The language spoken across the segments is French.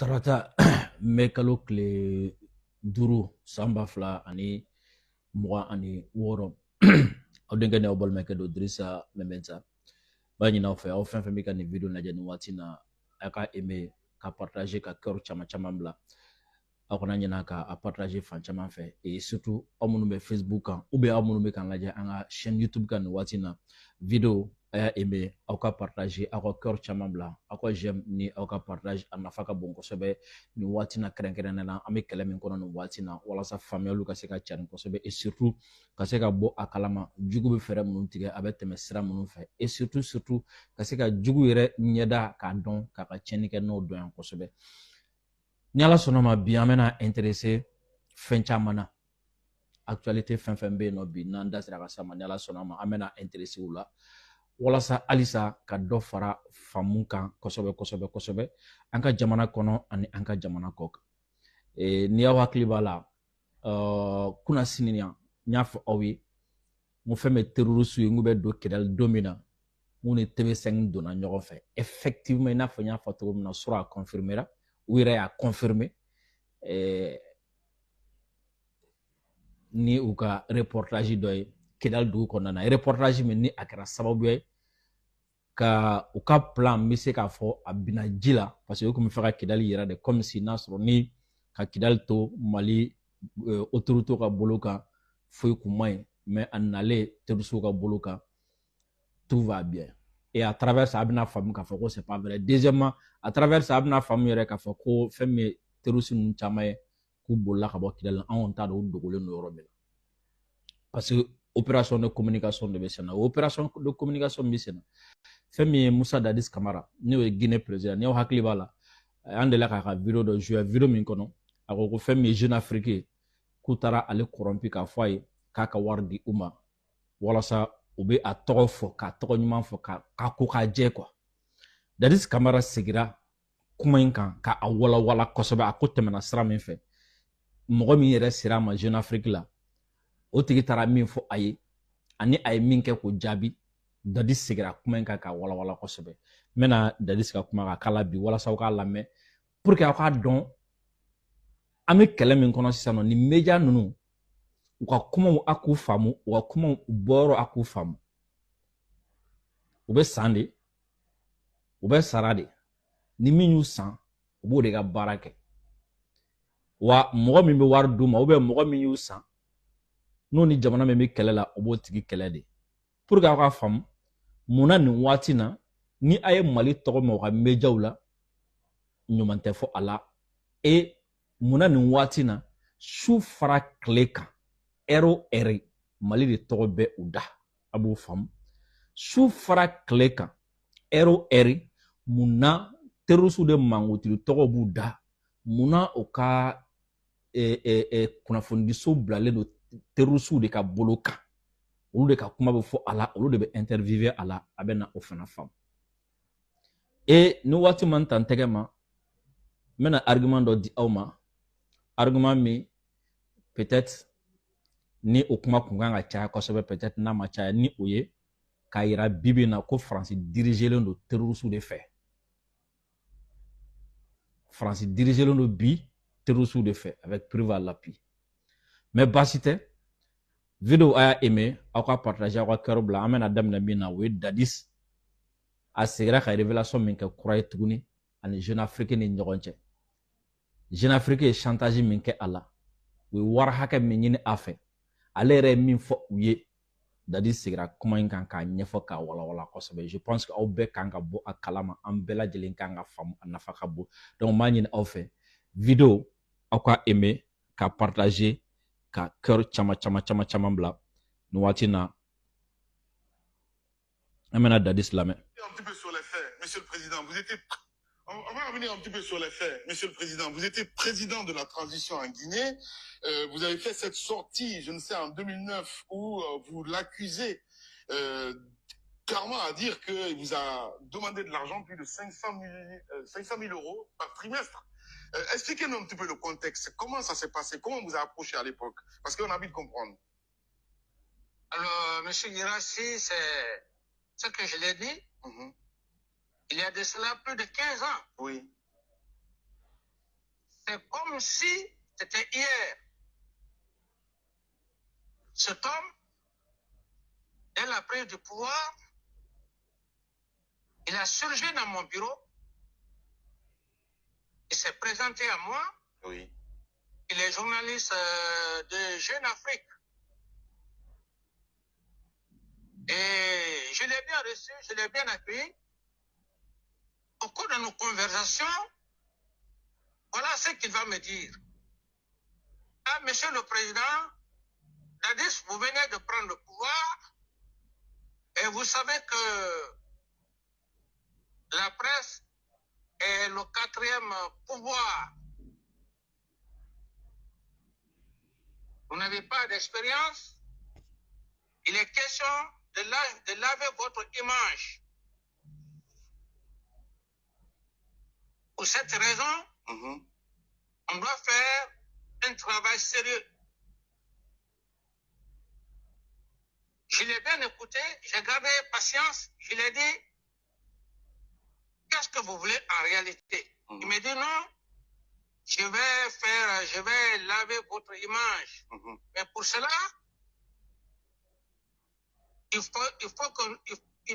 Tarata mekalo kile duru samba fla ani mwa ani woro odenge ne obol mekedo drisa mementa bani na ofe ofen fe mika ni video na jeni wati na aka eme ka partager ka cœur chama chama bla akona nyina ka a partager fan chama fe et surtout omunu be Facebook kan ou bien omunu be kan laje anga chaîne YouTube kan wati na video aya eme aka partager aka cœur chama bla aka j'aime ni aka partage anafa ka bon kosobe ni wati na krenkrena na ame kele min kono no wati na wala sa famille ka se ka charin kosobe et surtout ka se ka bo akalama jugu be fere munun tige abe teme sira munun fe et surtout ka se ka jugu yere nyeda ka don ka cheni ke no don kosobe ni ala sɔnna ma bi an bɛna intéressé fɛn caman na actualité fɛn fɛn bɛ yen nɔ bi n'an da sera ka sama ni ala sɔnna ma an bɛna intéressé o la walasa halisa ka dɔ fara faamu kan kosɛbɛ an ka jamana kɔnɔ ani an ka jamana kɔ kan ni y'aw hakili b'a la kuna sini yan n y'a fɔ aw ye n ko fɛn bɛ terroriste ye n ko bɛ don kɛlɛli don min na n ko ni TV5 donna ɲɔgɔn fɛ effectivement i n'a fɔ n y'a fɔ cogo min na sɔrɔ a confirmera u yɛrɛ y'a confirmé ni u ka reportage dɔ ye Kidal dugu kɔnɔna na reportage min ni a kɛra sababu ye ka u ka plan bɛ se k'a fɔ a bina ji la parce que u tun bɛ fɛ ka Kidal yɛrɛ de comme si n'a sɔrɔ ni ka Kidal to Mali autorité ka bolo kan foyi kun ma ɲi mais a nalen terroriste ka bolo kan tout va bien. Et à travers ça, abina faamu k'a fɔ ko c'est pas vrai. Deuxièmement, à travers ça, abina faamu yɛrɛ k'a fɔ ko fɛn min ye terroriste ninnu caman ye k'u bolila ka bɔ Kidal anw t'a dɔn u dogolen don yɔrɔ min na. Parce que opération de communication de bɛ sen na. Opération de communication bɛ sen na. Fɛn min ye Musa Dadis Camara n'o ye Guinée président ni y'aw hakili b'a la an delila k'a ka vidéo dɔ joué vidéo min kɔnɔ a ko fɛn min ye Jeune Afrique k'u taara ale corrompu k'a fɔ a ye k'a ka wari di u ma walasa u bɛ a tɔgɔ fɔ k'a tɔgɔ ɲuman fɔ k'a ko k'a jɛ quoi. Dadis Camara segira kuma in kan k'a walawala kosɛbɛ a ko tɛmɛna sira min fɛ mɔgɔ min yɛrɛ sera a ma Jeune Afrique la o tigi taara min fɔ a ye ani a ye min kɛ k'o jaabi Dadis segira kuma in kan k'a walawala kosɛbɛ n bɛna Dadis ka kuma k'a kala bi walasa aw k'a lamɛn pour que aw k'a dɔn an bɛ kɛlɛ min kɔnɔ sisan nɔ ni média ninnu u ka kumaw a k'u faamu u ka kumaw u bɔyɔrɔ a k'u faamu u bɛ san de u bɛ sara de ni min y'u san u b'o de ka baara kɛ wa mɔgɔ min bɛ wari d'u ma ou bien mɔgɔ min y'u san n'o ni jamana min bɛ kɛlɛ la u b'o tigi kɛlɛ de pour que aw ka faamu munna nin waati na ni a ye Mali tɔgɔ mɛn u ka médiaw la ɲuman tɛ fɔ a la et munna nin waati na su fara tile kan heure o heure Mali de tɔgɔ bɛ u da a b'o faamu su fara tile kan heure o heure munna terroriste de mangutiri tɔgɔ b'u da munna u ka kunnafonidiso bilalen don terroriste de ka bolo kan olu de ka kuma bɛ fɔ a la olu de bɛ interviewer a la a bɛ na o fana faamu et ni waati man ta n tɛgɛ ma n bɛna argument dɔ di aw ma argument min peut-être ni o kuma kun kan ka caya kosɛbɛ peut-être n'a ma caya ni o ye k'a yira bibi na ko France dirigelen don terroriste de fɛ France dirigelen don bi terroriste de fɛ avec preuve à l'appui mais baasi tɛ vidéo a y'a aimé aw ka partager aw ka cœur bila an bɛna daminɛ min na o ye Dadis a segira ka révélation min kɛ kura ye tuguni ani Jeune Afrique ni ɲɔgɔn cɛ Jeune Afrique ye chantage min kɛ a la u ye wari hakɛ min ɲini a fɛ ale yɛrɛ ye min fɔ u ye Dadis segira kuma in kan k'a ɲɛfɔ k'a walawala kosɛbɛ je pense que aw bɛɛ kan ka bɔ a kalama an bɛɛ lajɛlen kan ka faamu a nafa ka bon donc n b'a ɲini aw fɛ vidéo aw ka aimer k'a partager ka cœur caman bila nin waati na an bɛna Dadis lamɛn. Un petit peu sur les faits, Monsieur le Président. On va revenir un petit peu sur les faits, Monsieur le Président. Vous étiez président de la transition en Guinée. Vous avez fait cette sortie, je ne sais, en 2009, où vous l'accusez clairement à dire qu'il vous a demandé de l'argent, plus de 500 000 euros par trimestre. Expliquez-nous un petit peu le contexte. Comment ça s'est passé? Comment on vous a approché à l'époque? Parce qu'on a envie de comprendre. Alors, Monsieur Girassi, c'est ce que je l'ai dit. Il y a de cela plus de 15 ans. Oui. C'est comme si c'était hier. Cet homme, dès la prise du pouvoir, il a surgi dans mon bureau, il s'est présenté à moi. Oui. Il est journaliste de Jeune Afrique. Et je l'ai bien reçu, je l'ai bien accueilli. Au cours de nos conversations, voilà ce qu'il va me dire. Ah, Monsieur le Président, Dadis, vous venez de prendre le pouvoir et vous savez que la presse est le 4e pouvoir. Vous n'avez pas d'expérience. Il est question de laver votre image. Pour cette raison, on doit faire un travail sérieux. Je l'ai bien écouté, j'ai gardé patience, je lui ai dit, qu'est-ce que vous voulez en réalité? Il m'a dit non, je vais laver votre image. Mais pour cela, il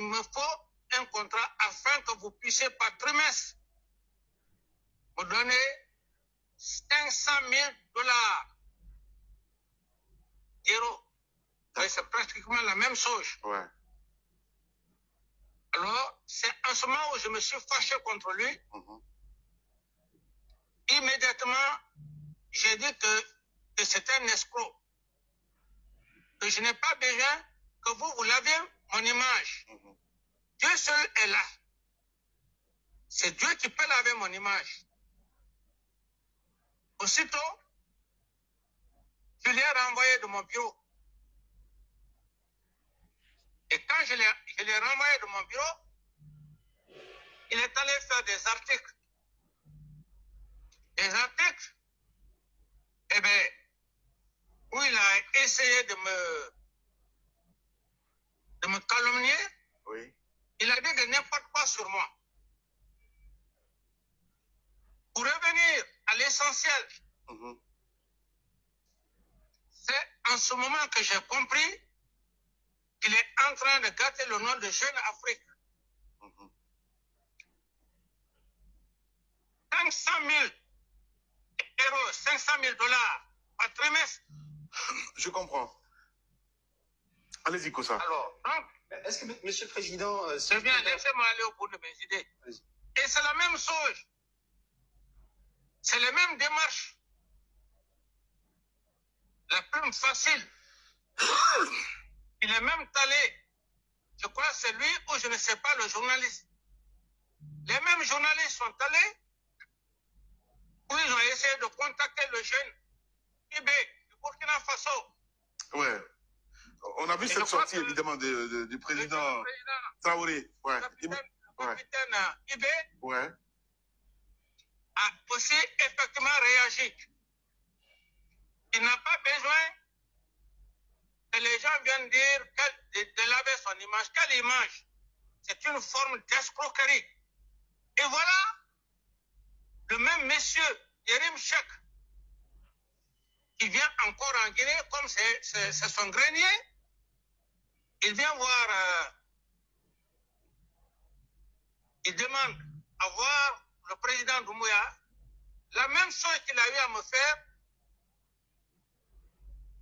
me faut un contrat afin que vous puissiez par trimestre me donner 500 000 dollars. C'est pratiquement la même chose. Ouais. Alors, c'est en ce moment où je me suis fâché contre lui. Immédiatement, j'ai dit que c'est un escroc. Que je n'ai pas besoin que vous laviez mon image. Dieu seul est là. C'est Dieu qui peut laver mon image. Aussitôt, je l'ai renvoyé de mon bureau. Et quand je l'ai renvoyé de mon bureau, il est allé faire des articles. Des articles, eh bien, où il a essayé de me calomnier. Oui. Il a dit de n'importe quoi sur moi. Pour revenir à l'essentiel, c'est en ce moment que j'ai compris qu'il est en train de gâter le nom de Jeune Afrique. 500 000 euros, 500 000 dollars par trimestre. Je comprends. Allez-y, Kossa. Alors, donc, est-ce que, Monsieur le Président, c'est bien, laissez-moi aller au bout de mes idées. Et c'est la même chose. C'est la même démarche. La plus facile. Il est même allé, je crois que c'est lui ou je ne sais pas, le journaliste. Les mêmes journalistes sont allés où ils ont essayé de contacter le jeune IB du Burkina Faso. Ouais. On a vu cette sortie, évidemment, du président Traoré. Ouais. Le capitaine IB ouais. a aussi effectivement réagi. Il n'a pas besoin que les gens viennent dire de laver son image. Quelle image? C'est une forme d'escroquerie. Et voilà le même monsieur, Yerim Chek, qui vient encore en Guinée, comme c'est son grenier. Il vient voir, il demande à voir le président Doumbouya, la même chose qu'il a eu à me faire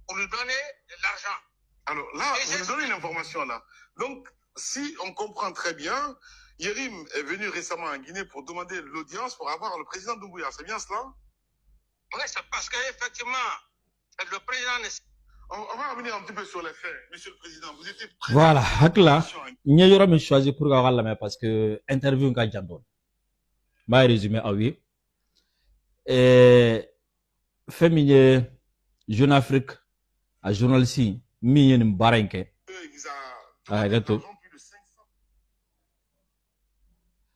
pour lui donner de l'argent. Alors là, vous nous donnez une information là. Donc, si on comprend très bien, Yerim est venu récemment en Guinée pour demander l'audience pour avoir le président Doumbouya. C'est bien cela? Oui, c'est parce qu'effectivement, le président... On va revenir un petit peu sur les faits. Monsieur le Président, vous étiez... Voilà, hakla. N'y a pas choisi pour la parce que interview nga jandon. Ma résumé à oui. Et féminin Jeune Afrique, à journaliste, mi yen baranke. Ils ont...